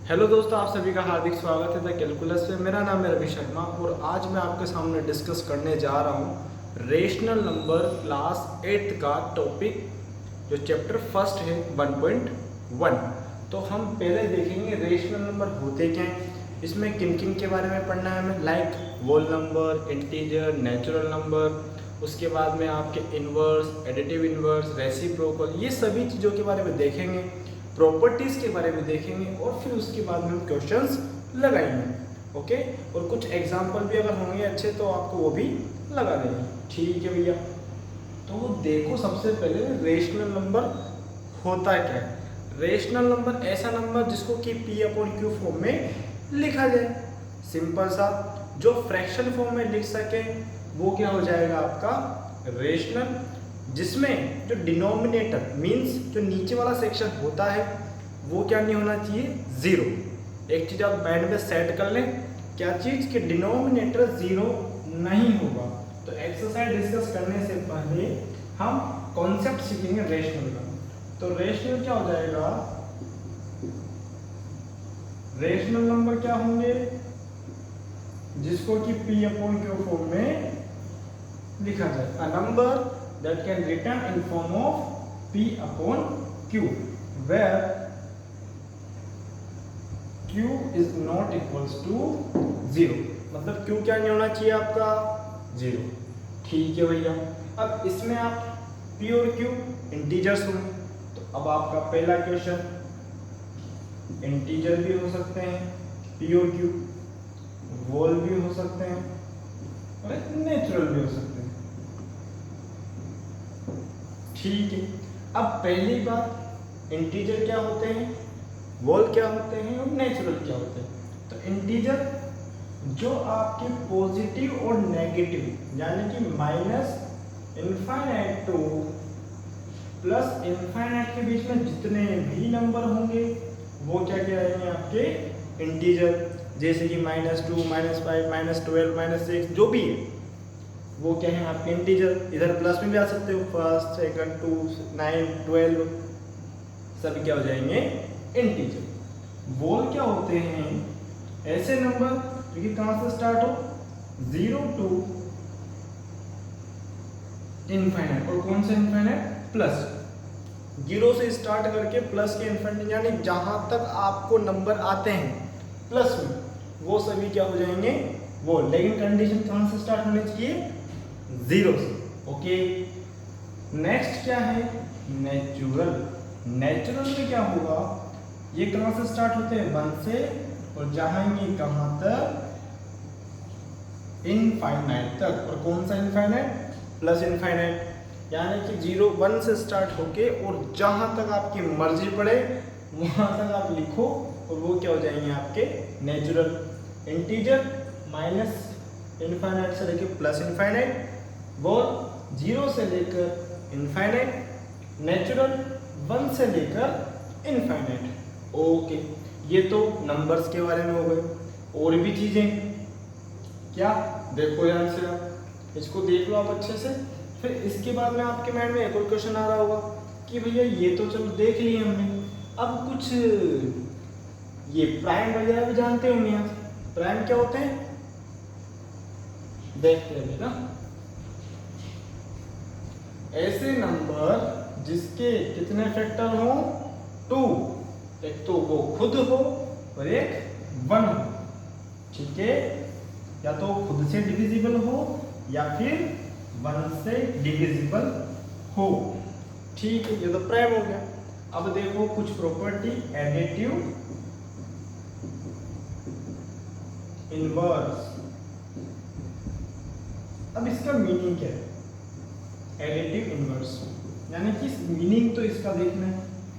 Hello दोस्तों, आप सभी का हार्दिक स्वागत है द कैलकुलस पे। मेरा नाम है रवि शर्मा और आज मैं आपके सामने डिस्कस करने जा रहा हूँ रेशनल नंबर क्लास 8th का टॉपिक, जो चैप्टर फर्स्ट है 1.1। तो हम पहले देखेंगे रेशनल नंबर होते क्या हैं, इसमें किन किन के बारे में पढ़ना है हमें, like whole number, integer, natural number, उसके बाद में आपके इन्वर्स, एडिटिव इन्वर्स, रेसिप्रोकल, ये सभी चीज़ों के बारे में देखेंगे, प्रॉपर्टीज़ के बारे में देखेंगे और फिर उसके बाद में हम क्वेश्चंस लगाएंगे। ओके, और कुछ एग्जाम्पल भी अगर होंगे अच्छे तो आपको वो भी लगा देंगे। ठीक है भैया, तो देखो सबसे पहले रेशनल नंबर होता क्या है। रेशनल नंबर ऐसा नंबर जिसको कि P/Q फॉर्म में लिखा जाए, सिंपल सा, जो फ्रैक्शन फॉर्म में लिख सके वो क्या हो जाएगा आपका रेशनल, जिसमें जो डिनोमिनेटर मींस जो नीचे वाला सेक्शन होता है वो क्या नहीं होना चाहिए, जीरो। एक चीज आप माइंड में सेट कर लें, क्या चीज के डिनोमिनेटर जीरो नहीं होगा। तो एक्सरसाइज डिस्कस करने से पहले हम कॉन्सेप्ट सीखेंगे रेशनल का। तो रेशनल क्या हो जाएगा, रेशनल नंबर क्या होंगे जिसको कि P/Q फॉर्म में लिखा जाए, a number that can written in form of P/Q where Q is not equals to zero। मतलब Q क्या नहीं होना चाहिए आपका, जीरो। ठीक है भैया, अब इसमें आप P और Q इंटीजर्स होंगे, तो अब आपका पहला क्वेश्चन, इंटीजर भी हो सकते हैं P और Q, वोल भी हो सकते हैं और नेचुरल भी हो सकते हैं। ठीक है, अब पहली बात, इंटीजर क्या होते हैं, वोल क्या होते हैं और नेचुरल क्या होते हैं। तो इंटीजर जो आपके पॉजिटिव और नेगेटिव यानी कि minus infinite two plus infinite के बीच में जितने भी नंबर होंगे वो क्या कहलाएंगे आपके इंटीजर। जैसे कि -2, -5, -12, -6 जो भी है वो क्या है आपके इंटीजर। इधर प्लस में भी आ सकते हो, फर्स्ट, सेकंड, 2, 9, 12 सभी क्या हो जाएंगे इंटीजर। वोल क्या होते हैं, ऐसे नंबर जो कि कहां से स्टार्ट हो, 0 टू इनफाइनाइट, और कौन सा इनफाइनाइट, प्लस, 0 से स्टार्ट करके प्लस के इनफाइनाइट, यानी जहां तक आपको नंबर आते हैं प्लस में वो सभी क्या हो जाएंगे वो। लेकिन कंडीशन कहां से स्टार्ट होनी चाहिए, 0 से। ओके, नेक्स्ट क्या है, नेचुरल। नेचुरल में क्या होगा, ये कहां से स्टार्ट होते हैं, 1 से, और जाएंगे कहां तक, इनफाइनाइट तक। और कौन सा इनफाइनाइट, प्लस इनफाइनाइट, यानी कि 0, 1 से स्टार्ट होके और जहां तक आपकी मर्जी पड़े वहां तक आप लिखो और वो क्या हो जाएंगे आपके नेचुरल। इंटीजर माइनस इनफाइनाइट से लेकर प्लस इनफाइनाइट, वो 0 से लेकर इनफाइनाइट, नेचुरल 1 से लेकर इनफाइनाइट। ओके, ये तो नंबर्स के बारे में हो गए। और भी चीजें क्या, देखो ध्यान से, आप इसको देख लो आप अच्छे से। फिर इसके बाद में आपके माइंड में एक और क्वेश्चन आ रहा होगा कि भैया ये तो चलो देख लिए हमने, अब कुछ ये प्राइम वगैरह भी जानते होंगे आप। प्राइम क्या होते हैं देखते हैं ना, ऐसे नंबर जिसके कितने फैक्टर हो, 2, एक तो वो खुद हो और एक 1 हो। ठीक है, या तो खुद से डिविजिबल हो या फिर 1 से डिविजिबल हो। ठीक है, ये तो प्राइम हो गया। अब देखो कुछ प्रॉपर्टी, एडिटिव, इनवर्स। अब इसका मीनिंग क्या है, एडिटिव इनवर्स, यानी कि मीनिंग तो इसका देखना है।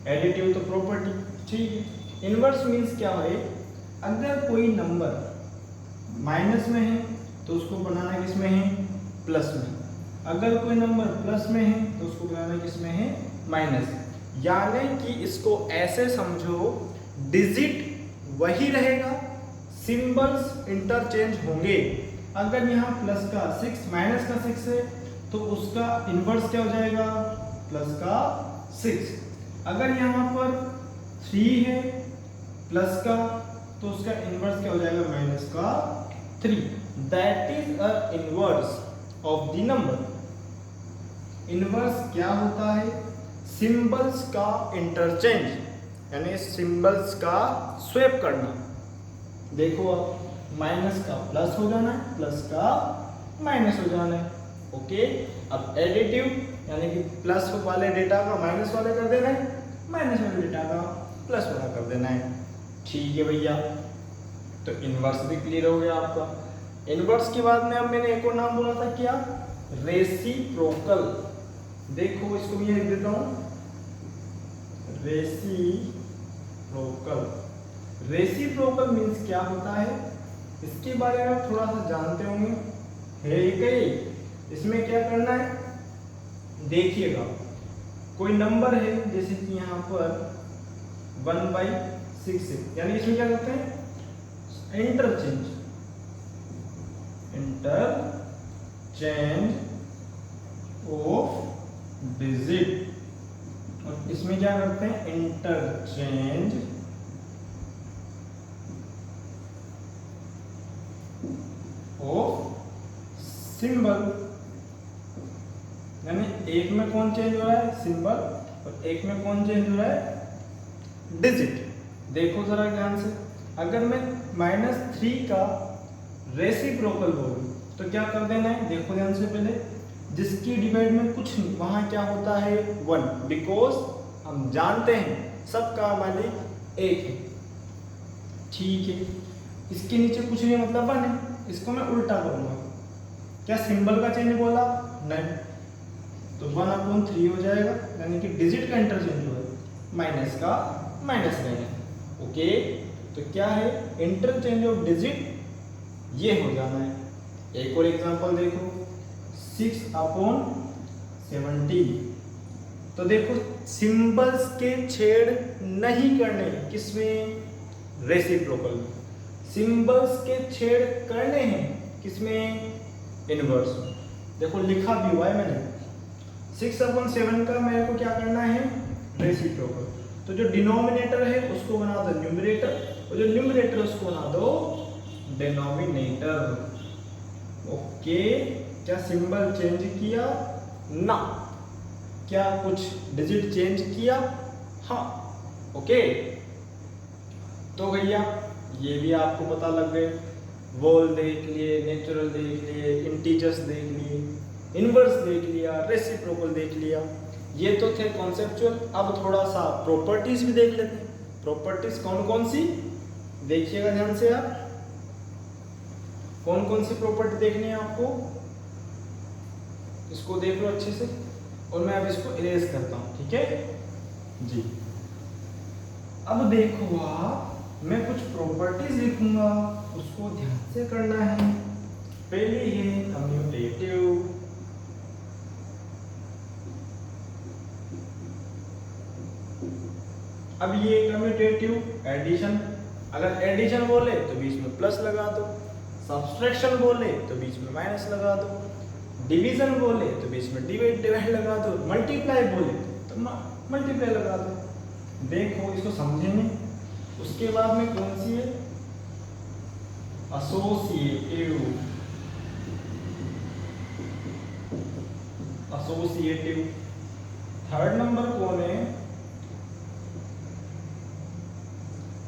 एडिटिव तो प्रॉपर्टी, ठीक है। इनवर्स मींस क्या है, अगर कोई नंबर माइनस में है तो उसको बनाना किस में है, प्लस में। अगर कोई नंबर प्लस में है तो उसको बनाना किस में है, माइनस। यानी कि इसको ऐसे समझो, डिजिट वही रहेगा, सिंबल्स इंटरचेंज होंगे। अगर यहाँ प्लस का 6 माइनस का 6 है तो उसका इनवर्स क्या हो जाएगा, प्लस का 6। अगर यहाँ पर 3 है प्लस का, तो उसका इनवर्स क्या हो जाएगा, माइनस का 3। That is a inverse of the number. Inverse क्या होता है, सिंबल्स का इंटरचेंज, यानी सिंबल्स का स्वैप करना। देखो अब माइनस का प्लस हो जाना है, प्लस का माइनस हो जाना है। ओके, अब एडिटिव यानी कि प्लस वाले डेटा का माइनस वाले कर देना है, माइनस वाले डेटा का प्लस वाला कर देना है। ठीक है भैया, तो इनवर्स भी क्लियर हो गया आपका। इनवर्स के बाद में अब मैंने एक और नाम बोला था, क्या, रेसिप्रोकल। देखो इसको भी लिख देता हूं, रेसिप्रोकल। रेसिप्रोकल मीन्स क्या होता है, इसके बारे में थोड़ा सा जानते होंगे, है कई। इसमें क्या करना है, देखिएगा कोई नंबर है जैसे कि यहाँ पर 1/6 है, यानी इसमें क्या करते हैं, इंटरचेंज ऑफ डिजिट, और इसमें क्या करते हैं, इंटरचेंज ऑफ सिंबल। यानी एक में कौन चेंज हो रहा है, सिंबल, और एक में कौन चेंज हो रहा है, डिजिट। देखो जरा ध्यान से, अगर मैं -3 का रेसिप्रोकल बोलूं तो क्या कर देना है, देखो ध्यान से, पहले जिसकी डिवाइड में कुछ नहीं, वहां क्या होता है, 1, बिकॉज हम जानते हैं सबका मालिक एक है। ठीक है, इसके नीचे कुछ नहीं मतलब 1 है, इसको मैं उल्टा करूंगा, क्या सिंबल का चेंज बोला, नहीं, तो 1/3 हो जाएगा, यानी कि डिजिट का इंटरचेंज हुआ, माइनस का माइनस रहेगा। ओके, तो क्या है, इंटरचेंज ऑफ डिजिट ये हो जाना है। एक और एग्जांपल देखो, 6/17। तो देखो सिंबल्स के छेड़ नहीं करने, किसमें, रेसिप्रोकल में। सिंबल्स के छेड़ करने हैं, किसमें, इनवर्स में। देखो लिखा भी हुआ है मैंने, 6/7 का मेरे को क्या करना है, रेसिप्रोकल। तो जो डिनोमिनेटर है उसको बना दो न्यूमरेटर, और जो न्यूमरेटर उसको बना दो डिनोमिनेटर। ओके, क्या सिंबल चेंज किया, ना, क्या कुछ डिजिट चेंज किया, हाँ। ओके, तो भैया ये भी आपको पता लग गए, वोल देख लिए, नेचुरल देख लिए, इंटीजर्स देख लिए, इनवर्स देख लिया, रेसिप्रोकल देख लिया। ये तो थे कॉन्सेप्चुअल। अब थोड़ा सा प्रॉपर्टीज भी देख लेते हैं। प्रॉपर्टीज कौन कौन सी, देखिएगा ध्यान से आप, कौन कौन सी प्रॉपर्टी देखनी है आपको, इसको देख लो अच्छे से, और मैं अब इसको इरेज करता हूं, ठीक है जी। अब देखो आप, मैं कुछ प्रॉपर्टीज लिखूंगा, उसको ध्यान से करना है। पहली है कम्यूटेटिव, अब ये कम्यूटेटिव एडिशन, अगर एडिशन बोले तो बीच में प्लस लगा दो, सब्सट्रैक्शन बोले तो बीच में माइनस लगा दो, डिवीजन बोले तो बीच में डिवाइड लगा दो, मल्टीप्लाई बोले तो मल्टीप्लाई लगा दो। देखो इसको समझेंगे। उसके बाद में कौन सी है, एसोसिएटिव। एसोसिएटिव थर्ड नंबर कौन है,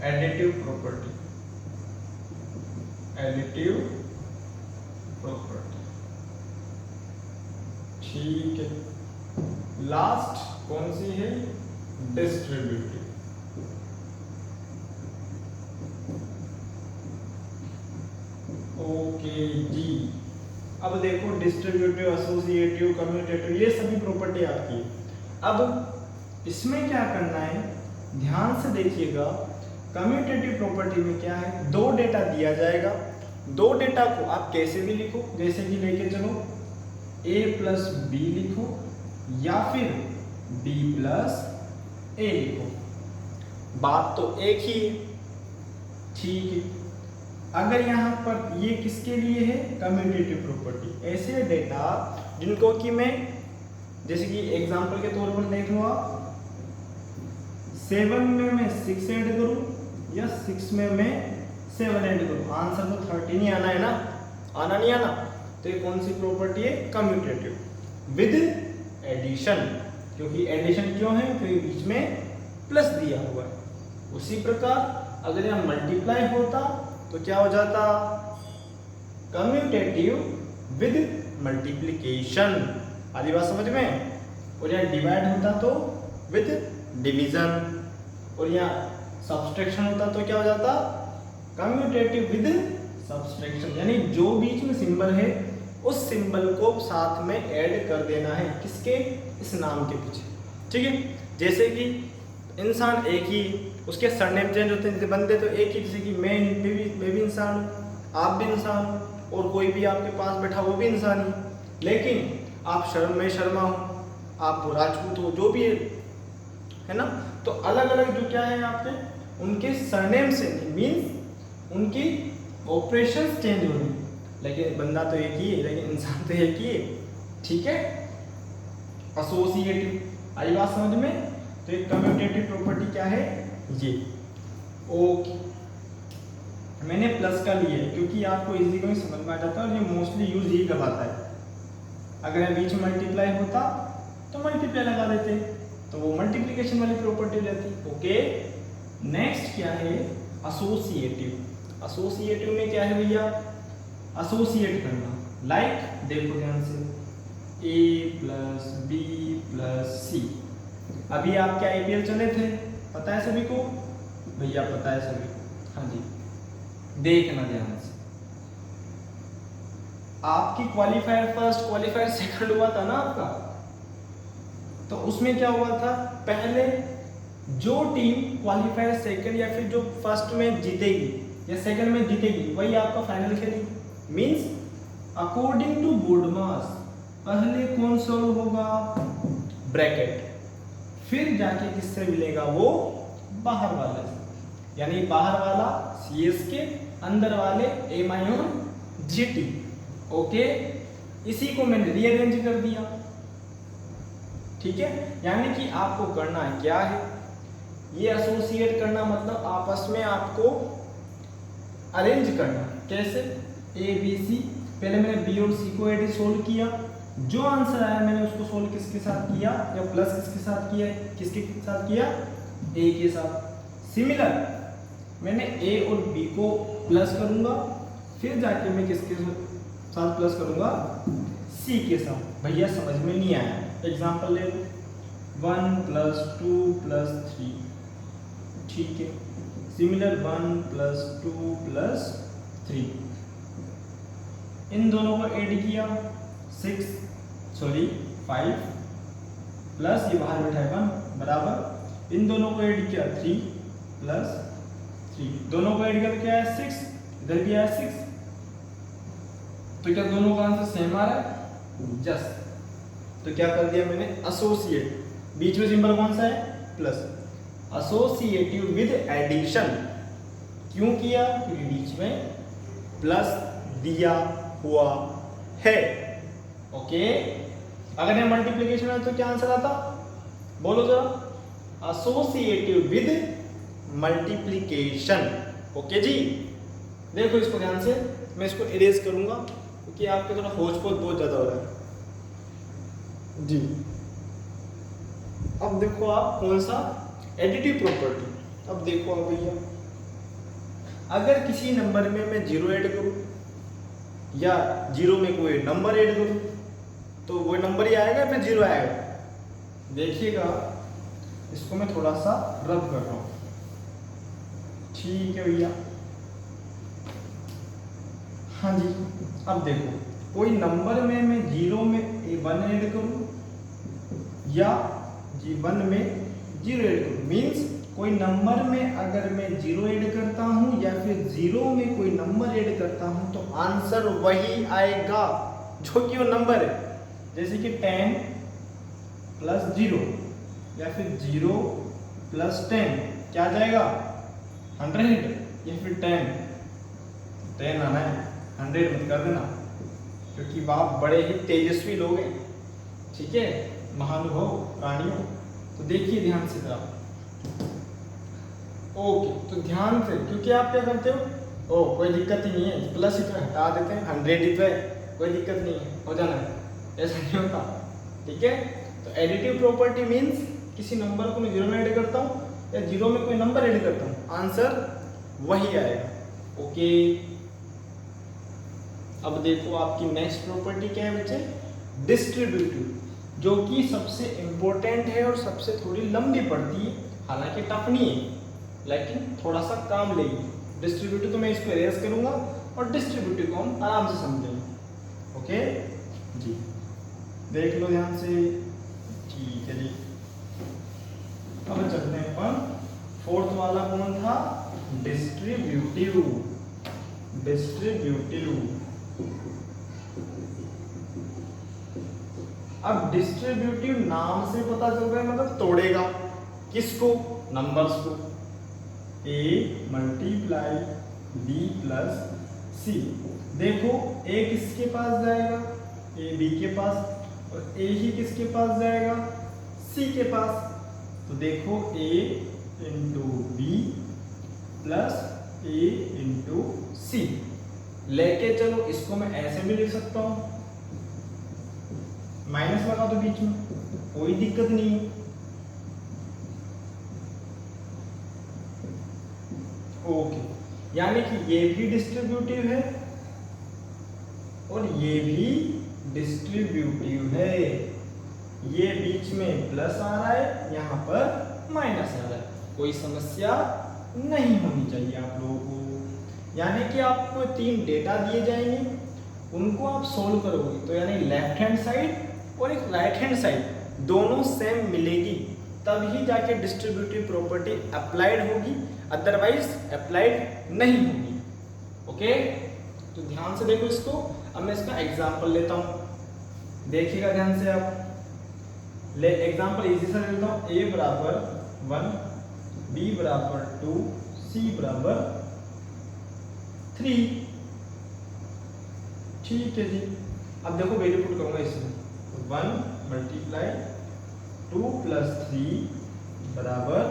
एडिटिव प्रॉपर्टी। एडिटिव प्रॉपर्टी, ठीक है। लास्ट कौन सी है, डिस्ट्रीब्यूटिव। ओके जी, अब देखो डिस्ट्रीब्यूटिव, एसोसिएटिव, कम्यूटेटिव, ये सभी प्रॉपर्टी आपकी है। अब इसमें क्या करना है, ध्यान से देखिएगा। कम्यूटेटिव प्रॉपर्टी में क्या है, दो डेटा दिया जाएगा, दो डेटा को आप कैसे भी लिखो, जैसे कि लेके चलो a प्लस बी लिखो या फिर b प्लस a लिखो, बात तो एक ही है, ठीक है। अगर यहाँ पर ये किसके लिए है, कम्यूटेटिव प्रॉपर्टी, ऐसे डेटा जिनको कि मैं, जैसे कि एग्जांपल के तौर पर देख लो आप, 7 में मैं 6 ऐड करूं या 6 में मैं 7 ऐड करूँ, आंसर तो 13 ही आना है ना, आना नहीं आना। तो ये कौन सी प्रॉपर्टी है, कम्यूटेटिव विद एडिशन, क्योंकि एडिशन क्यों है, क्योंकि बीच में प्लस दिया हुआ है। उसी प्रकार अगर यहाँ मल्टीप्लाई होता तो क्या हो जाता, कम्यूटेटिव विद मल्टीप्लिकेशन, आदि बात समझ में। और यहाँ डिवाइड होता तो विद डिवीजन, और यहाँ सब्सट्रैक्शन होता तो क्या हो जाता, कम्यूटेटिव विद सब्सट्रैक्शन, यानी जो बीच में सिंबल है उस सिंबल को साथ में ऐड कर देना है, किसके, इस नाम के पीछे। ठीक है, जैसे कि इंसान एक ही, उसके सरनेम चेंज होते हैं, जैसे बंदे तो एक ही, जैसे कि मैं भी इंसान हूँ, आप भी इंसान हो, और कोई भी आपके पास बैठा वो भी इंसान ही, लेकिन आप मैं शर्मा हूँ, आप राजपूत हो, जो भी है ना, तो अलग अलग जो क्या है आपके, उनके सरनेम से मीन्स उनकी ऑपरेशन चेंज हो रही, लेकिन बंदा तो एक ही है, लेकिन इंसान तो एक ही है। ठीक है, एसोसिएटिव, आई बात समझ में। तो एक कम्यूटेटिव प्रॉपर्टी क्या है, ये। ओके, मैंने प्लस का लिया है क्योंकि आपको इजी को समझ में आ जाता है, और ये मोस्टली यूज यही करवाता है। अगर यहाँ बीच में मल्टीप्लाई होता तो मल्टीप्लाई लगा देते, तो वो मल्टीप्लिकेशन वाली प्रॉपर्टी रहती। ओके, नेक्स्ट क्या है, एसोसिएटिव। एसोसिएटिव में क्या है भैया, एसोसिएट करना। लाइक देखो ध्यान से, ए प्लस बी प्लस सी। अभी आप क्या आईपीएल चले थे, पता है सभी को, भैया पता है सभी को, हाँ जी, देखना ध्यान से। आपकी क्वालिफायर फर्स्ट, क्वालिफायर सेकंड हुआ था ना आपका, तो उसमें क्या हुआ था, पहले जो टीम क्वालिफायर सेकंड या फिर जो फर्स्ट में जीतेगी या सेकंड में जीतेगी वही आपका फाइनल खेलेगी। मींस अकॉर्डिंग टू बोर्ड मास पहले कौन सॉल्व होगा, ब्रैकेट, फिर जाके किससे मिलेगा, वो बाहर वाले से, यानी बाहर वाला सीएसके, अंदर वाले M I on GT. Okay, इसी को मैंने रीअरेंज कर दिया। ठीक है, यानी कि आपको करना है क्या है, ये एसोसिएट करना, मतलब आपस में आपको अरेंज करना। कैसे, ए बी सी, पहले मैंने बी और सी को एडी सोल्व किया, जो आंसर आया मैंने उसको सोल्व किसके साथ किया, या प्लस किसके साथ किया, किसके साथ किया, ए के साथ। सिमिलर मैंने ए और बी को प्लस करूंगा, फिर जाके मैं किसके साथ प्लस करूंगा, सी के साथ। भैया समझ में नहीं आया, एग्जांपल ले लो, 1 + 2 + 3, ठीक है। सिमिलर 1 + 2 + 3, इन दोनों को ऐड किया, 5 प्लस ये बाहर बैठा है 1 बराबर, इन दोनों को ऐड किया 3 + 3, दोनों को ऐड करके आया 6, इधर भी आया 6, तो क्या दोनों का आंसर सेम आ रहा है, जस्ट। तो क्या कर दिया मैंने, एसोसिएट, बीच में सिंबल कौन सा है, प्लस, एसोसिएटिव विद एडिशन। क्यों किया, क्योंकि बीच में प्लस दिया हुआ है। ओके, अगर ये मल्टीप्लिकेशन है तो क्या आंसर आता, बोलो जरा, एसोसिएटिव विद मल्टीप्लिकेशन। ओके जी, देखो इसको ध्यान से, मैं इसको इरेज करूंगा क्योंकि आपके थोड़ा होच पोच बहुत ज्यादा हो रहा है जी। अब देखो आप कौन सा, एडिटिव प्रॉपर्टी। अब देखो आप भैया, अगर किसी नंबर में मैं 0 ऐड करूं या 0 में कोई नंबर ऐड करूं तो वो नंबर ही आएगा फिर 0 आएगा। देखिएगा, इसको मैं थोड़ा सा रब कर रहा हूं, ठीक है भैया, हाँ जी। अब देखो, कोई नंबर में मैं 0 में 1 ऐड करूं या 1 में 0 ऐड करूं, मीन्स कोई नंबर में अगर मैं 0 ऐड करता हूं या फिर 0 में कोई नंबर ऐड करता हूं तो आंसर वही आएगा जो कि वो नंबर है। जैसे कि 10 + 0 या फिर 0 + 10 क्या आ जाएगा, 100, या फिर 10 आना है, 100 मत कर देना क्योंकि आप बड़े ही तेजस्वी लोग हैं, ठीक है, महानुभव प्राणियों। तो देखिए ध्यान से जरा, ओके, तो ध्यान से, क्योंकि आप क्या करते हो, ओ कोई दिक्कत ही नहीं है, प्लस ही तो हटा देते हैं, 100 ही तो है, कोई दिक्कत नहीं है, हो जाना है, ऐसा नहीं होता। ठीक है, तो एडिटिव प्रॉपर्टी मीन्स किसी नंबर को मैं जीरो में ऐड करता हूँ या जीरो में कोई नंबर ऐड करता हूँ, आंसर वही आएगा। ओके, अब देखो आपकी नेक्स्ट प्रॉपर्टी क्या है बच्चे, डिस्ट्रीब्यूटिव, जो कि सबसे इंपॉर्टेंट है और सबसे थोड़ी लंबी पड़ती है, हालांकि टफ नहीं है लेकिन थोड़ा सा काम लेगी। डिस्ट्रीब्यूटिव तो मैं इसको इरेज करूंगा और डिस्ट्रीब्यूटिव को हम आराम से समझेंगे। ओके जी, देख लो ध्यान से। ठीक है जी, अब चलते हैं अपन, फोर्थ वाला कौन था, डिस्ट्रीब्यूटिव। डिस्ट्रीब्यूटिव, अब डिस्ट्रीब्यूटिव नाम से पता चल रहा है मतलब तोड़ेगा किसको, नंबर्स को, a multiply b plus c। देखो a किसके पास जाएगा, a b के पास, और a ही किसके पास जाएगा, c के पास। तो देखो a into b plus a into c लेके चलो, इसको मैं ऐसे भी लिख सकता हूं, माइनस लगा दो बीच में, कोई दिक्कत नहीं है। ओके, यानी कि ये भी डिस्ट्रीब्यूटिव है और ये भी डिस्ट्रीब्यूटिव है। ये बीच में प्लस आ रहा है, यहाँ पर माइनस आ रहा है, कोई समस्या नहीं होनी चाहिए आप लोगों को। यानी कि आपको 3 डेटा दिए जाएंगे, उनको आप सोल्व करोगे तो यानी लेफ्ट हैंड साइड और एक राइट हैंड साइड दोनों सेम मिलेगी, तभी जाके डिस्ट्रीब्यूटिव प्रॉपर्टी अप्लाइड होगी, अदरवाइज अप्लाइड नहीं होगी। ओके, तो ध्यान से देखो इसको। अब मैं इसका एग्जांपल लेता हूं, देखिएगा ध्यान से आप। ले एग्जांपल इजी सा लेता हूं, a बराबर 1, b बराबर 2, c बराबर 3। ठीक है जी, अब देखो वैल्यू पुट करूंगा इसमें, 1 मल्टीप्लाई 2 प्लस 3 बराबर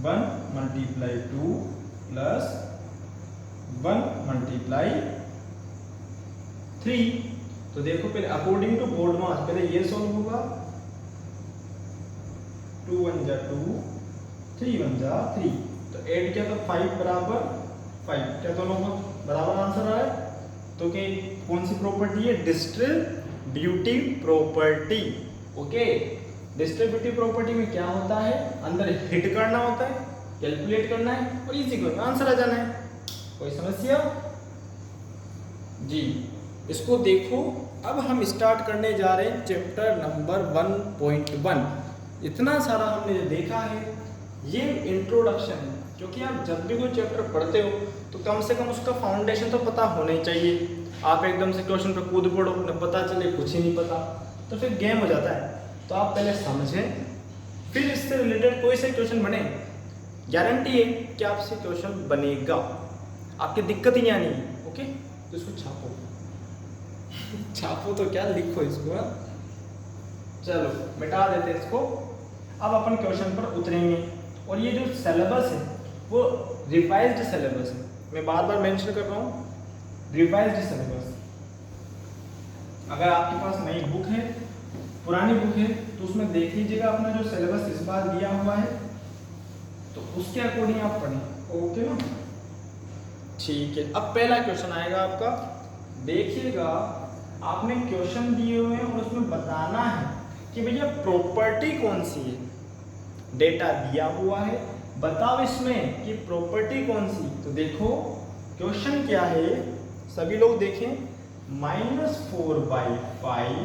1 मल्टीप्लाई 2 प्लस 1 मल्टीप्लाई 3। तो देखो पहले अकॉर्डिंग टू बोर्ड मास पहले ये सोल्व होगा, 2 1 जा 2, 3 1 जा 3, तो ऐड किया तो 5 बराबर 5, क्या दोनों को बराबर आंसर आ रहा है। तो कि कौन सी प्रॉपर्टी है, distributive property. Okay, distributive property में क्या होता है, अंदर हिट करना होता है, कैलकुलेट करना है और इजी करना, आंसर आ जाना है। कोई समस्या जी, इसको देखो। अब हम स्टार्ट करने जा रहे हैं चैप्टर नंबर 1.1। इतना सारा हमने जो देखा है ये इंट्रोडक्शन है, क्योंकि आप जब भी कोई चैप्टर पढ़ते हो तो कम से कम उसका फाउंडेशन तो पता होना ही चाहिए। आप एकदम से क्वेश्चन पे कूद पड़ो, न पता चले, कुछ ही नहीं पता, तो फिर गेम हो जाता है। तो आप पहले समझें, फिर इससे रिलेटेड कोई से क्वेश्चन बने, गारंटी है कि आपसे क्वेश्चन बनेगा, आपकी दिक्कत ही नहीं आनी है। ओके, तो इसको छापो छापो तो क्या, लिखो इसको। चलो मिटा देते हैं इसको। अब अपन क्वेश्चन पर उतरेंगे, और ये जो सिलेबस है वो रिवाइज्ड सिलेबस है, मैं बार बार मेंशन कर रहा हूँ, रिवाइज्ड सिलेबस। अगर आपके पास नई बुक है, पुरानी बुक है, तो उसमें देख लीजिएगा अपना जो सिलेबस इस बार दिया हुआ है, तो उसके अकॉर्डिंग आप पढ़ें। ओके ना, ठीक है। अब पहला क्वेश्चन आएगा आपका, देखिएगा आपने क्वेश्चन दिए हुए हैं और उसमें बताना है कि भैया प्रॉपर्टी कौन सी है। डेटा दिया हुआ है, बताओ इसमें कि प्रॉपर्टी कौन सी। तो देखो क्वेश्चन क्या है, सभी लोग देखें, -4/5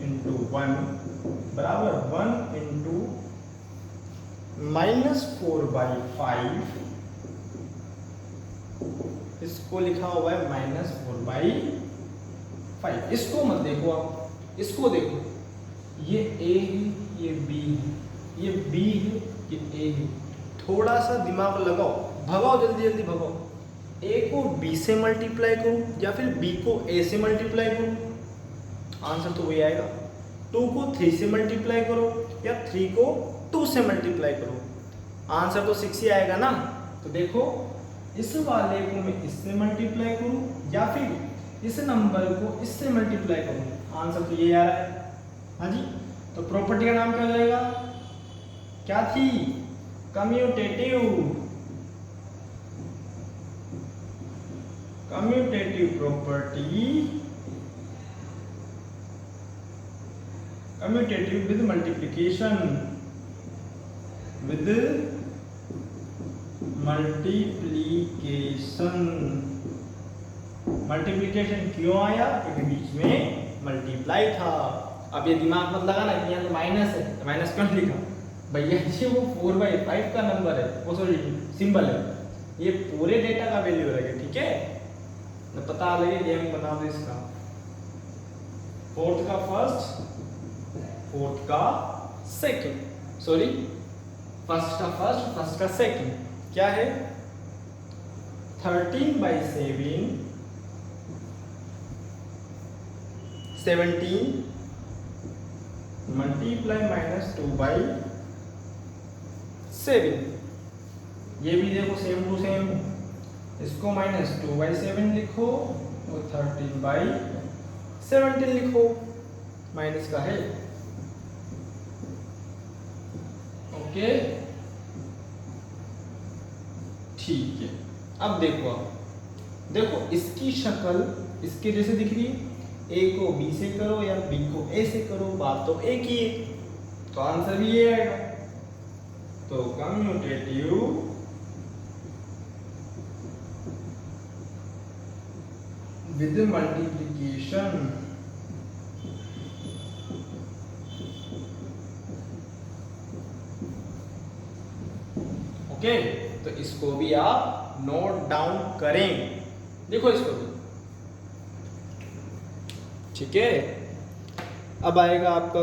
इंटू 1 बराबर 1 इंटू -4/5, इसको लिखा हुआ है -4/5। इसको मत देखो आप, इसको देखो, ये a है, ये b है, ये b है, ये a है। थोड़ा सा दिमाग लगाओ, भगाओ, जल्दी जल्दी भगाओ। a को b से मल्टीप्लाई करो या फिर b को a से मल्टीप्लाई करो, आंसर तो वही आएगा। 2 को 3 से मल्टीप्लाई करो या 3 को 2 से मल्टीप्लाई करो, आंसर तो 6 ही आएगा ना। तो देखो इस वाले को मैं इससे मल्टीप्लाई करूं या फिर इस नंबर को इससे मल्टीप्लाई करूं, आंसर तो ये आ रहा है। हाँ जी, तो प्रॉपर्टी का नाम क्या हो जाएगा, क्या थी, commutative. Commutative property, commutative with multiplication, with multiplication. Multiplication क्यों आया, क्योंकि बीच में मल्टीप्लाई था। अब ये दिमाग मत लगाना कि यहाँ तो माइनस है, तो माइनस क्यों लिखा भैया, ये वो 4/5 का नंबर है, वो सॉरी सिंबल है, ये पूरे डेटा का वैल्यू रहेगा। ठीक है, तो पता लगे गेम बना दो इसका, फोर्थ का फर्स्ट, फोर्थ का सेकंड, सॉरी फर्स्ट का फर्स्ट, फर्स्ट का सेकंड। क्या है, 13/7, 17 मल्टीप्लाई -2/7। ये भी देखो सेम टू सेम, इसको -2/7 लिखो और 13/17 लिखो, माइनस का है। ओके ठीक है। अब देखो, देखो इसकी शक्ल इसके जैसे दिख रही है, ए को बी से करो या बी को ए से करो, बात तो एक ही है, तो आंसर भी ये आएगा। तो कम्यूटेटिव विद मल्टीप्लिकेशन, ओके, तो इसको भी आप नोट डाउन करें, देखो इसको भी। ठीक है, अब आएगा आपका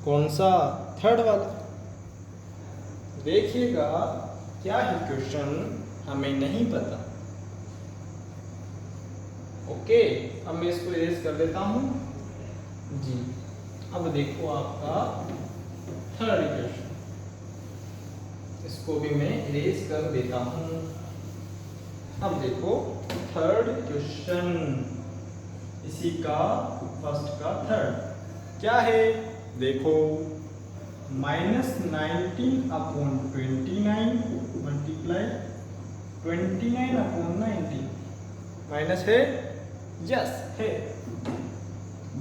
कौन सा थर्ड वाला, देखिएगा क्या है क्वेश्चन, हमें नहीं पता। ओके, अब मैं इसको इरेज कर देता हूं जी। अब देखो आपका थर्ड इक्वेशन, इसको भी मैं इरेज कर देता हूं। अब देखो थर्ड क्वेश्चन, इसी का फर्स्ट का थर्ड क्या है, देखो -19/29 मल्टीप्लाई 29/90 माइनस है, यस है,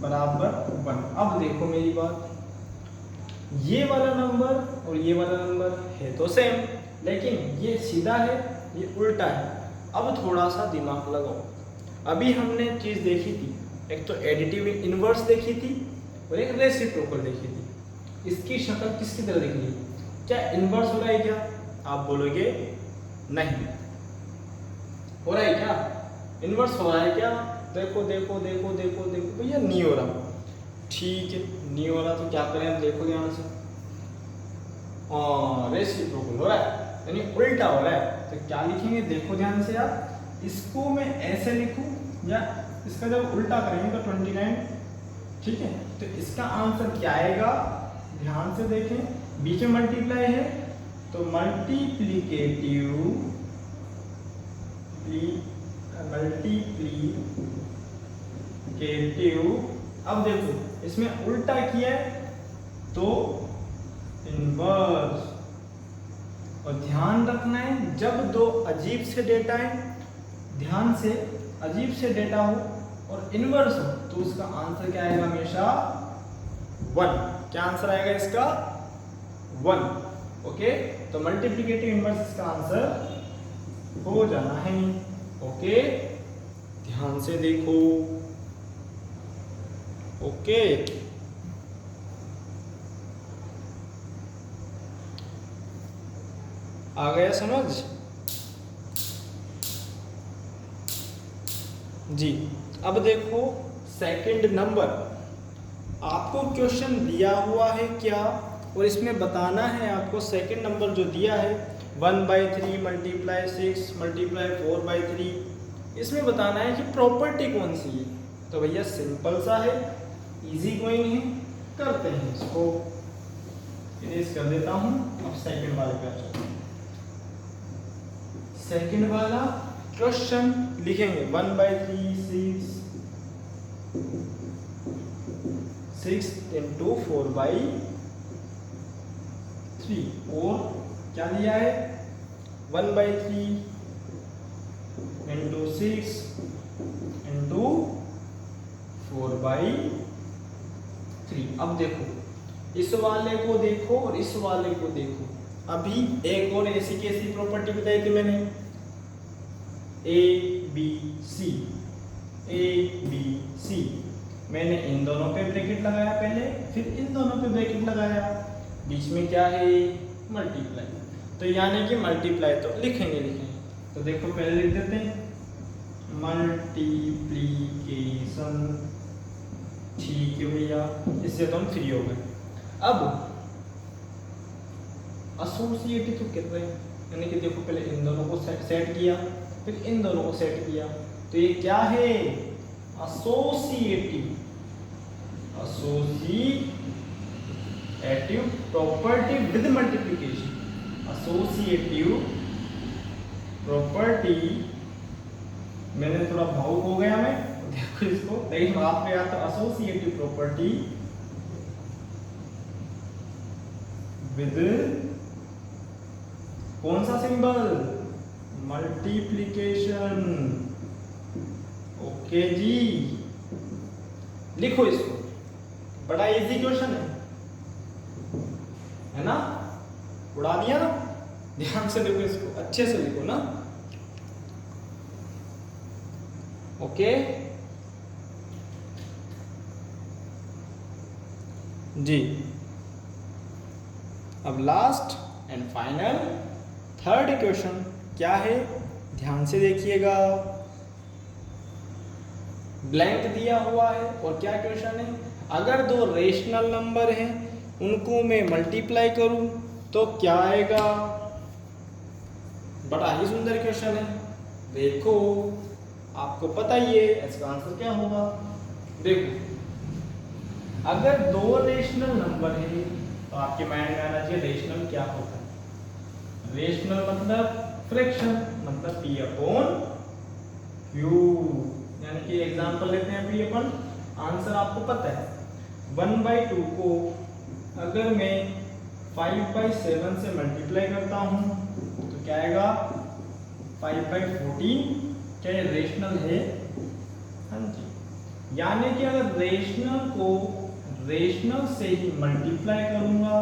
बराबर 1। अब देखो मेरी बात, ये वाला नंबर और ये वाला नंबर है तो सेम, लेकिन ये सीधा है, ये उल्टा है। अब थोड़ा सा दिमाग लगाओ, अभी हमने चीज देखी थी, एक तो एडिटिव इनवर्स देखी थी और एक रेसिप्रोकल देखी थी। इसकी शक्ल किसकी तरह दिख रही है, क्या इनवर्स हो रहा है क्या, आप बोलोगे नहीं हो रहा है, क्या इनवर्स हो रहा है क्या, देखो देखो देखो देखो देखो भैया नहीं हो रहा। ठीक है, नहीं हो रहा तो क्या करें, हम देखो ध्यान से, रेसिप्रोकल हो रहा है यानी उल्टा हो रहा है, तो क्या लिखेंगे, देखो ध्यान से आप, इसको मैं ऐसे लिखूं या इसका जब उल्टा करेंगे तो 29, ठीक है, तो इसका आंसर क्या आएगा, ध्यान से देखें, बीच में मल्टीप्लाई है तो मल्टीप्लिकेटिव, अब देखो इसमें उल्टा किया है तो इनवर्स। और ध्यान रखना है, जब दो अजीब से डेटा है, ध्यान से, अजीब से डेटा हो और इनवर्स हो तो उसका आंसर क्या आएगा, हमेशा 1। क्या आंसर आएगा इसका, 1। ओके, तो मल्टीप्लिकेटिव इनवर्स इसका आंसर हो जाना है। ओके, ध्यान से देखो। ओके, आ गया समझ जी। अब देखो सेकंड नंबर, आपको क्वेश्चन दिया हुआ है क्या, और इसमें बताना है आपको सेकंड नंबर जो दिया है 1/3 मल्टीप्लाई 6 मल्टीप्लाई 4/3, इसमें बताना है कि प्रॉपर्टी कौन सी है। तो भैया सिंपल सा है, इजी गोइंग है, करते हैं इसको। इरेज कर देता हूँ। अब सेकंड वाले पे आ जाओ। सेकंड वाला क्वेश्चन लिखेंगे 1/3 6 इंटू 4/3 और क्या दिया है 1/3 इंटू 6 इंटू 4/3। अब देखो इस वाले को देखो और इस वाले को देखो। अभी एक और ऐसी कैसी प्रॉपर्टी बताई थी मैंने, ए बी सी। मैंने इन दोनों पे ब्रैकेट लगाया पहले, फिर इन दोनों पे ब्रैकेट लगाया, बीच में क्या है मल्टीप्लाई। तो यानी कि मल्टीप्लाई तो लिखेंगे। तो देखो पहले लिख देते हैं मल्टीप्लीकेशन। ठीक है भैया, इससे तो हम फ्री हो गए। अब एसोसिएटिव तो कर रहे हैं, यानी कि देखो पहले इन दोनों को सेट किया, फिर इन दोनों को सेट किया। तो ये क्या है associative property with multiplication. Associative property, मैंने थोड़ा भावुक हो गया मैं, देखो इसको, लेकिन आप पे आता एसोसिएटिव प्रॉपर्टी विद कौन सा सिंबल मल्टीप्लिकेशन। ओके जी, लिखो इसको। बड़ा इजी क्वेश्चन है ना, उड़ा दिया ना। ध्यान से लिखो इसको, अच्छे से लिखो ना। ओके जी। अब last and final third question क्या है, ध्यान से देखिएगा। ब्लैंक दिया हुआ है और क्या क्वेश्चन है, अगर दो रेशनल नंबर हैं उनको मैं मल्टीप्लाई करूं तो क्या आएगा। बड़ा ही सुंदर क्वेश्चन है। देखो आपको पता ही है इसका आंसर क्या होगा। देखो अगर दो रेशनल नंबर है तो आपके माइंड में आना चाहिए रेशनल क्या होता है। रेशनल मतलब फ्रैक्शन, मतलब p अपॉन q। यानी कि एग्जांपल लेते हैं p अपन, आंसर आपको पता है 1/2 को अगर मैं 5/7 से मल्टीप्लाई करता हूं तो क्या आएगा 5/14। क्या ये रेशनल है? हाँ जी। यानी कि अगर रेशनल को रेशनल से ही मल्टीप्लाई करूंगा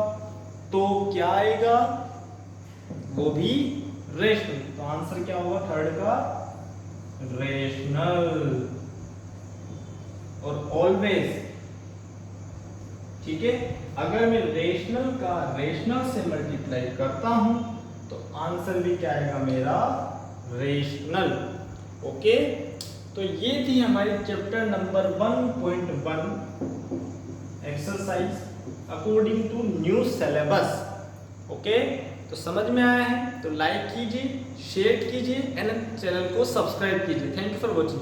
तो क्या आएगा, वो भी रेशनल। तो आंसर क्या होगा थर्ड का, रेशनल। और ऑलवेज, ठीक है, अगर मैं रेशनल का रेशनल से मल्टीप्लाई करता हूं तो आंसर भी क्या आएगा मेरा, रेशनल। ओके, तो ये थी हमारी chapter number 1.1 exercise according to new syllabus. Okay, तो समझ में आया है तो लाइक कीजिए, शेयर कीजिए एंड चैनल को सब्सक्राइब कीजिए। Thank you for watching.